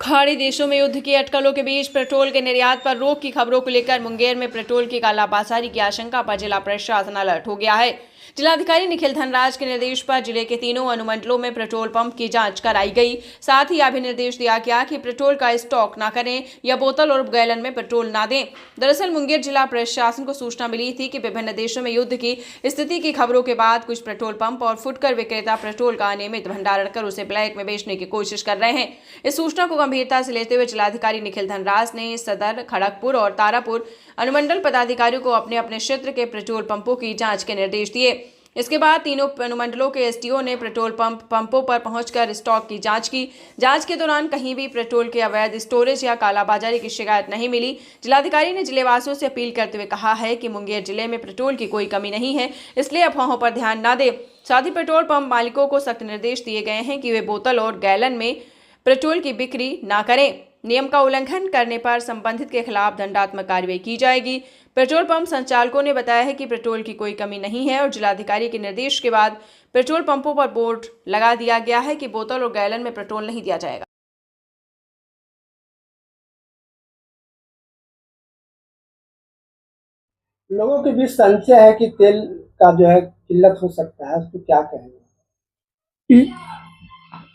खाड़ी देशों में युद्ध की अटकलों के बीच पेट्रोल के निर्यात पर रोक की खबरों को लेकर मुंगेर में पेट्रोल की कालाबाजारी की आशंका पर जिला प्रशासन अलर्ट हो गया है। जिलाधिकारी निखिल धनराज के निर्देश पर जिले के तीनों अनुमंडलों में पेट्रोल पंप की जांच कराई गई। साथ ही यह भी निर्देश दिया गया कि पेट्रोल का स्टॉक न करें या बोतल और गैलन में पेट्रोल न दें। दरअसल मुंगेर जिला प्रशासन को सूचना मिली थी कि विभिन्न देशों में युद्ध की स्थिति की खबरों के बाद कुछ पेट्रोल पंप और फुटकर विक्रेता पेट्रोल का अनियमित भंडारण कर उसे ब्लैक में बेचने की कोशिश कर रहे हैं। इस सूचना को गंभीरता से लेते हुए जिलाधिकारी निखिल धनराज ने सदर, खड़गपुर और तारापुर अनुमंडल पदाधिकारियों को अपने अपने क्षेत्र के पेट्रोल पंपों की जांच के निर्देश दिए। इसके बाद तीनों अनुमंडलों के एसडीओ ने पेट्रोल पंपों पर पहुंचकर स्टॉक की जांच की। जांच के दौरान कहीं भी पेट्रोल के अवैध स्टोरेज या कालाबाजारी की शिकायत नहीं मिली। जिलाधिकारी ने जिलेवासियों से अपील करते हुए कहा है कि मुंगेर जिले में पेट्रोल की कोई कमी नहीं है, इसलिए अफवाहों पर ध्यान न दें। साथ ही पेट्रोल पंप मालिकों को सख्त निर्देश दिए गए हैं कि वे बोतल और गैलन में पेट्रोल की बिक्री न करें। नियम का उल्लंघन करने पर संबंधित के खिलाफ दंडात्मक कार्रवाई की जाएगी। पेट्रोल पंप संचालकों ने बताया है कि पेट्रोल की कोई कमी नहीं है और जिलाधिकारी के निर्देश के बाद पेट्रोल पंपों पर बोर्ड लगा दिया गया है कि बोतल और गैलन में पेट्रोल नहीं दिया जाएगा। लोगों के बीच संशय है कि तेल का जो है किल्लत हो सकता है, उसको क्या कहेंगे?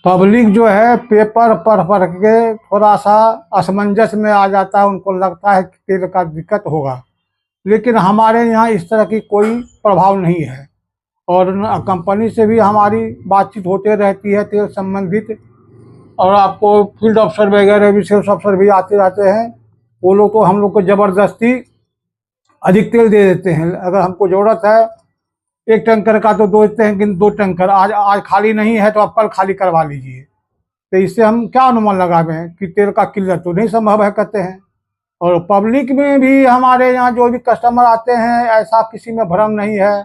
पब्लिक जो है पेपर पढ़ के थोड़ा सा असमंजस में आ जाता है, उनको लगता है कि तेल का दिक्कत होगा, लेकिन हमारे यहाँ इस तरह की कोई प्रभाव नहीं है। और कंपनी से भी हमारी बातचीत होते रहती है तेल संबंधित, और आपको फील्ड अफसर वगैरह भी, सेल्स अफसर भी आते रहते हैं। वो लोग तो हम लोग को ज़बरदस्ती अधिक तेल दे देते हैं। अगर हमको ज़रूरत है एक टैंकर का तो देते हैं कि 2 टैंकर, आज खाली नहीं है तो आप कल खाली करवा लीजिए। तो इससे हम क्या अनुमान लगावें कि तेल का किल्लत तो नहीं संभव है कहते हैं। और पब्लिक में भी हमारे यहाँ जो भी कस्टमर आते हैं, ऐसा किसी में भ्रम नहीं है।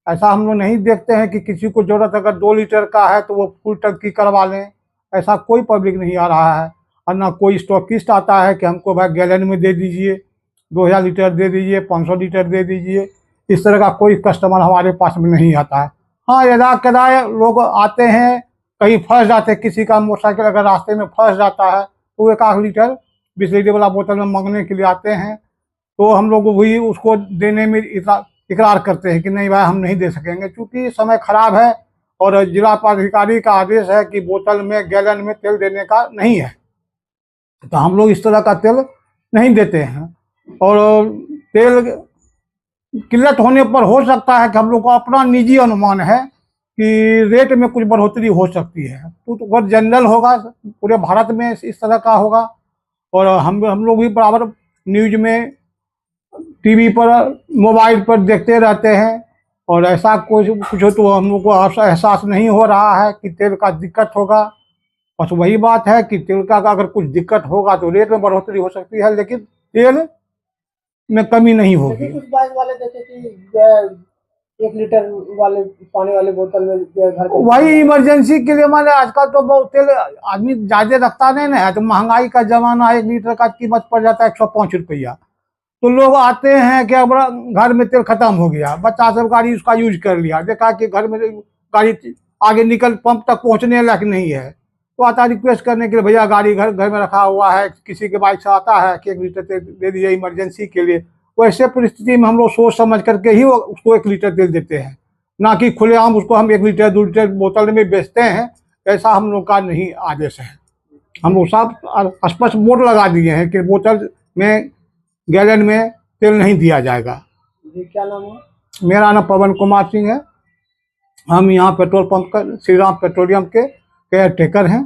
ऐसा हम लोग नहीं देखते हैं कि किसी को ज़रूरत अगर 2 लीटर का है तो वो फुल टंकी करवा लें, ऐसा कोई पब्लिक नहीं आ रहा है। और ना कोई स्टॉकिस्ट आता है कि हमको भाई गैलन में दे दीजिए, 2000 लीटर दे दीजिए, 500 लीटर दे दीजिए। इस तरह का कोई कस्टमर हमारे पास में नहीं आता है। हाँ, यदा कदा लोग आते हैं, कहीं फंस जाते हैं, किसी का मोटरसाइकिल अगर रास्ते में फंस जाता है तो 1 लीटर 20 लीटर वाला बोतल में मांगने के लिए आते हैं, तो हम लोग भी उसको देने में इकरार करते हैं कि नहीं भाई हम नहीं दे सकेंगे, क्योंकि समय खराब है और जिला पदाधिकारी का आदेश है कि बोतल में गैलन में तेल देने का नहीं है। तो हम लोग इस तरह का तेल नहीं देते हैं। और तेल किल्लत होने पर हो सकता है कि हम लोग को अपना निजी अनुमान है कि रेट में कुछ बढ़ोतरी हो सकती है, तो बहुत जनरल होगा, पूरे भारत में इस तरह का होगा। और हम लोग भी बराबर न्यूज में, टीवी पर, मोबाइल पर देखते रहते हैं, और ऐसा कुछ हो तो हम लोग को एहसास नहीं हो रहा है कि तेल का दिक्कत होगा। बस वही बात है कि तेल का अगर कुछ दिक्कत होगा तो रेट में बढ़ोतरी हो सकती है, लेकिन तेल में कमी नहीं होगी। कुछ बाइक वाले देखे कि 1 लीटर वाले पानी वाले बोतल में घर पे वही इमरजेंसी के लिए, माने आजकल तो बहुत तेल आदमी ज्यादा रखता नहीं है, तो महंगाई का जमाना, 1 लीटर का कीमत पड़ जाता है 105 रुपया। तो लोग आते हैं कि अब घर में तेल खत्म हो गया, बच्चा सब गाड़ी उसका यूज कर लिया, देखा कि घर में गाड़ी आगे निकल पंप तक पहुंचने लायक नहीं है, तो आता रिक्वेस्ट करने के लिए, भैया गाड़ी घर में रखा हुआ है, किसी के बाइक से आता है कि 1 लीटर तेल दे दीजिए इमरजेंसी के लिए। वैसे परिस्थिति में हम लोग सोच समझ करके ही उसको 1 लीटर तेल देते हैं, ना कि खुलेआम उसको हम 1 लीटर 2 लीटर बोतल में बेचते हैं। ऐसा हम लोग का नहीं आदेश है। हम लोग साफ स्पष्ट बोर्ड लगा दिए हैं कि बोतल में, गैलन में तेल नहीं दिया जाएगा। जी, क्या नाम है? मेरा नाम पवन कुमार सिंह है। हम यहाँ पेट्रोल पंप का, श्री राम पेट्रोलियम के केयर टेकर हैं।